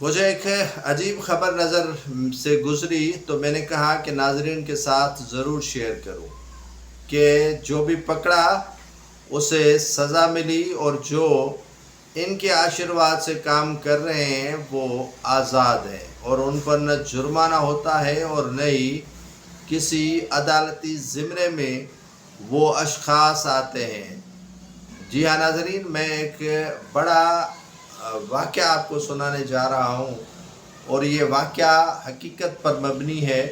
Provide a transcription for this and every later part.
मुझे एक अजीब खबर नज़र से गुजरी तो मैंने कहा कि नाजरीन के साथ ज़रूर शेयर करूं कि जो भी पकड़ा उसे सज़ा मिली और जो इनके आशीर्वाद से काम कर रहे हैं वो आज़ाद हैं और उन पर न जुर्माना होता है और न ही किसी अदालती ज़िम्मे में वो अशख़ास आते हैं। जी हाँ नाजरीन, मैं एक बड़ा वाक़या आपको सुनाने जा रहा हूँ और ये वाक़या हकीकत पर मबनी है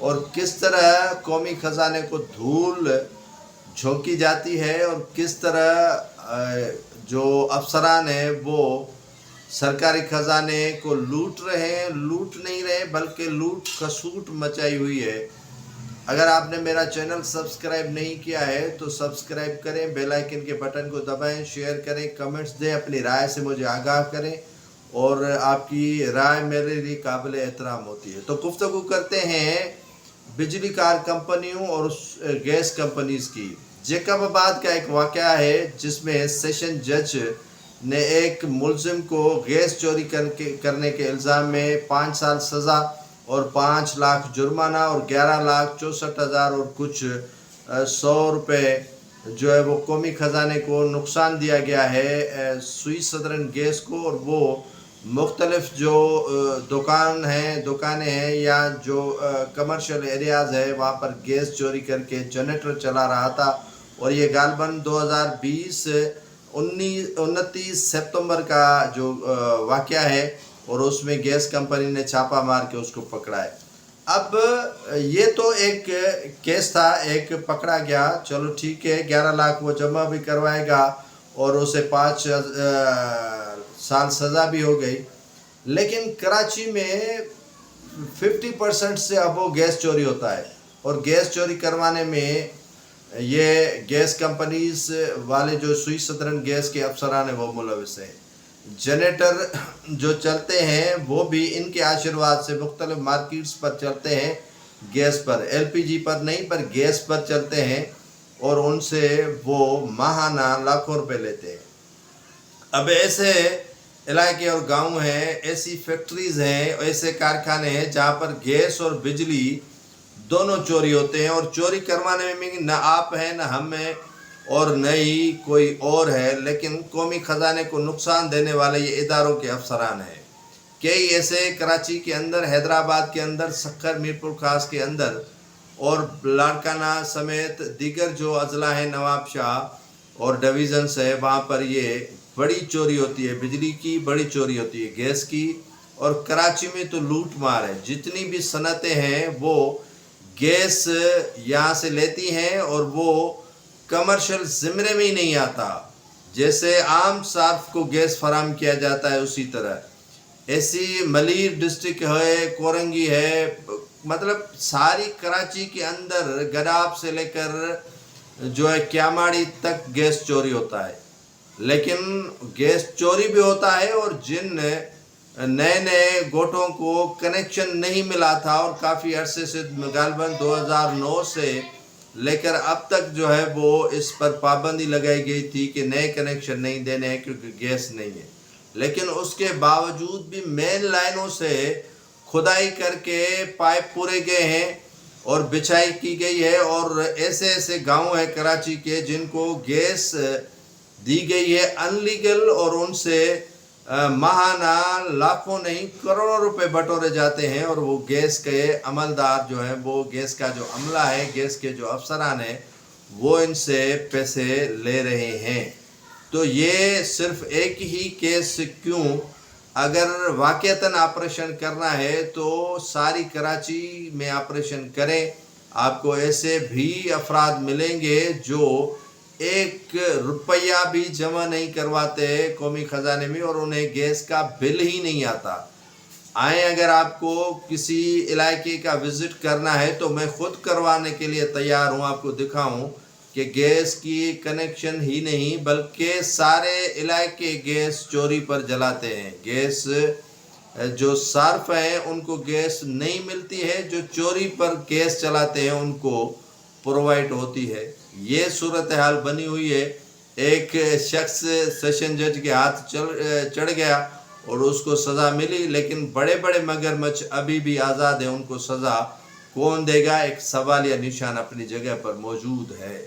और किस तरह कौमी ख़जाने को धूल झोंकी जाती है और किस तरह जो अफसरान हैं वो सरकारी ख़जाने को लूट रहे हैं, लूट नहीं रहे बल्कि लूट खसूट मचाई हुई है। अगर आपने मेरा चैनल सब्सक्राइब नहीं किया है तो सब्सक्राइब करें, बेल आइकन के बटन को दबाएं, शेयर करें, कमेंट्स दें, अपनी राय से मुझे आगाह करें और आपकी राय मेरे लिए काबिल एहतराम होती है। तो गुफ्तगू करते हैं बिजली कार कंपनियों और गैस कंपनीज़ की। जैकबाबाद का एक वाक़या है जिसमें सेशन जज ने एक मुलजिम को गैस चोरी करने के इल्ज़ाम में 5 साल सज़ा और 5 लाख जुर्माना और 11,64,000 और कुछ 100 रुपये जो है वो कौमी ख़जाने को नुकसान दिया गया है स्विस सदर्न गैस को। और वो मुख्तलिफ जो दुकानें हैं या जो कमर्शियल एरियाज़ है वहाँ पर गैस चोरी करके जनरेटर चला रहा था और ये गालबन 2020 29 सितंबर का जो वाक़या है और उसमें गैस कंपनी ने छापा मार के उसको पकड़ा है। अब ये तो एक केस था, एक पकड़ा गया, चलो ठीक है, 11 लाख वो जमा भी करवाएगा और उसे 5 साल सज़ा भी हो गई। लेकिन कराची में 50% से अब वो गैस चोरी होता है और गैस चोरी करवाने में ये गैस कंपनीज वाले जो स्विस सदर्न गैस के अफसरान हैं वो मुलविस हैं। जनरेटर जो चलते हैं वो भी इनके आशीर्वाद से मुख्तलिफ मार्केट्स पर चलते हैं, गैस पर, LPG पर नहीं पर गैस पर चलते हैं और उनसे वो माहाना लाखों रुपए लेते हैं। अब ऐसे इलाके और गांव हैं, ऐसी फैक्ट्रीज़ हैं, ऐसे कारखाने हैं जहां पर गैस और बिजली दोनों चोरी होते हैं और चोरी करवाने में न आप हैं न हम हैं और न ही कोई और है, लेकिन कौमी ख़जाने को नुकसान देने वाले ये इदारों के अफसरान हैं। कई ऐसे कराची के अंदर, हैदराबाद के अंदर, सक्खर, मीरपुर खास के अंदर और लाड़काना समेत दीगर जो अजला हैं, नवाब शाह और डिवीज़न्स है, वहाँ पर ये बड़ी चोरी होती है, बिजली की बड़ी चोरी होती है, गैस की। और कराची में तो लूट मार है, जितनी भी सनतें हैं वो गैस यहाँ से लेती हैं और वो कमर्शियल ज़िम्मे में ही नहीं आता। जैसे आम सार्फ को गैस फराम किया जाता है उसी तरह ऐसी मलीर डिस्ट्रिक्ट है, कोरंगी है, मतलब सारी कराची के अंदर गडाब से लेकर जो है क्यामाड़ी तक गैस चोरी होता है। लेकिन गैस चोरी भी होता है और जिन नए नए गोटों को कनेक्शन नहीं मिला था और काफ़ी अरसे से गालबन 2009 से लेकर अब तक जो है वो इस पर पाबंदी लगाई गई थी कि नए कनेक्शन नहीं देने हैं क्योंकि गैस नहीं है, लेकिन उसके बावजूद भी मेन लाइनों से खुदाई करके पाइप पूरे गए हैं और बिछाई की गई है। और ऐसे ऐसे गांव हैं कराची के जिनको गैस दी गई है अनलीगल और उनसे माहाना लाखों नहीं करोड़ों रुपए बटोरे जाते हैं और वो गैस के अमलदार जो हैं, वो गैस का जो अमला है, गैस के जो अफसरान हैं, वो इनसे पैसे ले रहे हैं। तो ये सिर्फ एक ही केस क्यों, अगर वाक़तन ऑपरेशन करना है तो सारी कराची में ऑपरेशन करें। आपको ऐसे भी अफराद मिलेंगे जो 1 रुपया भी जमा नहीं करवाते कौमी ख़जाने में और उन्हें गैस का बिल ही नहीं आता। आए, अगर आपको किसी इलाके का विज़िट करना है तो मैं ख़ुद करवाने के लिए तैयार हूँ, आपको दिखाऊं कि गैस की कनेक्शन ही नहीं बल्कि सारे इलाके गैस चोरी पर जलाते हैं। गैस जो सार्फ हैं उनको गैस नहीं मिलती है, जो चोरी पर गैस चलाते हैं उनको प्रोवाइड होती है। ये सूरत हाल बनी हुई है। एक शख्स सेशन जज के हाथ चढ़ गया اور اس کو سزا ملی، لیکن بڑے بڑے مگرمچھ ابھی بھی آزاد ہیں، ان کو سزا کون دے گا؟ ایک سوالیہ نشان اپنی جگہ پر موجود ہے۔